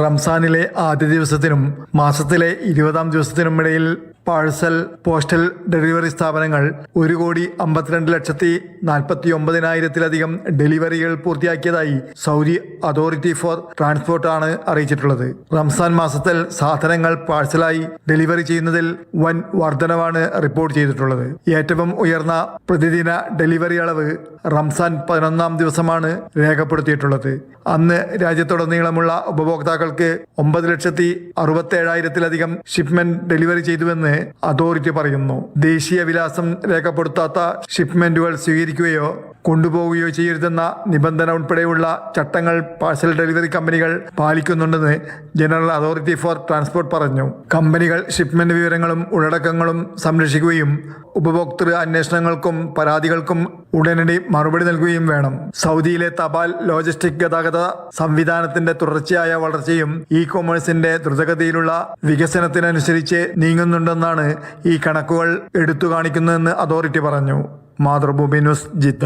റംസാനിലെ ആദ്യ ദിവസത്തിനും മാസത്തിലെ 20-ാം ദിവസത്തിനും ഇടയിൽ പാഴ്സൽ പോസ്റ്റൽ ഡെലിവറി സ്ഥാപനങ്ങൾ 1,52,49,000-ത്തിലധികം ഡെലിവറികൾ പൂർത്തിയാക്കിയതായി സൗദി അതോറിറ്റി ഫോർ ട്രാൻസ്പോർട്ട് ആണ് അറിയിച്ചിട്ടുള്ളത്. റംസാൻ മാസത്തിൽ സാധനങ്ങൾ പാഴ്സലായി ഡെലിവറി ചെയ്യുന്നതിൽ വൻ വർധനവാണ് റിപ്പോർട്ട് ചെയ്തിട്ടുള്ളത്. ഏറ്റവും ഉയർന്ന പ്രതിദിന ഡെലിവറി അളവ് റംസാൻ 11-ാം ദിവസമാണ് രേഖപ്പെടുത്തിയിട്ടുള്ളത്. അന്ന് രാജ്യത്തുടനീളമുള്ള ഉപഭോക്താക്കൾക്ക് 9,67,000-ത്തിലധികം ഷിപ്മെന്റ് ഡെലിവറി ചെയ്തുവെന്ന് അതോറിറ്റി പറയുന്നു. ദേശീയ വിലാസം രേഖപ്പെടുത്താത്ത ഷിപ്മെന്റുകൾ സ്വീകരിക്കുകയോ കൊണ്ടുപോവുകയോ ചെയ്യരുതെന്ന നിബന്ധന ഉൾപ്പെടെയുള്ള ചട്ടങ്ങൾ പാഴ്സൽ ഡെലിവറി കമ്പനികൾ പാലിക്കുന്നുണ്ടെന്ന് ജനറൽ അതോറിറ്റി ഫോർ ട്രാൻസ്പോർട്ട് പറഞ്ഞു. കമ്പനികൾ ഷിപ്മെന്റ് വിവരങ്ങളും ഉള്ളടക്കങ്ങളും സംരക്ഷിക്കുകയും ഉപഭോക്തൃ അന്വേഷണങ്ങൾക്കും പരാതികൾക്കും ഉടനടി മറുപടി നൽകുകയും വേണം. സൗദിയിലെ തപാൽ ലോജിസ്റ്റിക് ഗതാഗത സംവിധാനത്തിന്റെ തുടർച്ചയായ വളർച്ചയും ഇ-കൊമേഴ്സിന്റെ ദ്രുതഗതിയിലുള്ള വികസനത്തിനനുസരിച്ച് നീങ്ങുന്നുണ്ടെന്നാണ് ഈ കണക്കുകൾ എടുത്തു കാണിക്കുന്നതെന്ന് അതോറിറ്റി പറഞ്ഞു. Mathrubhumi news, Jeddah.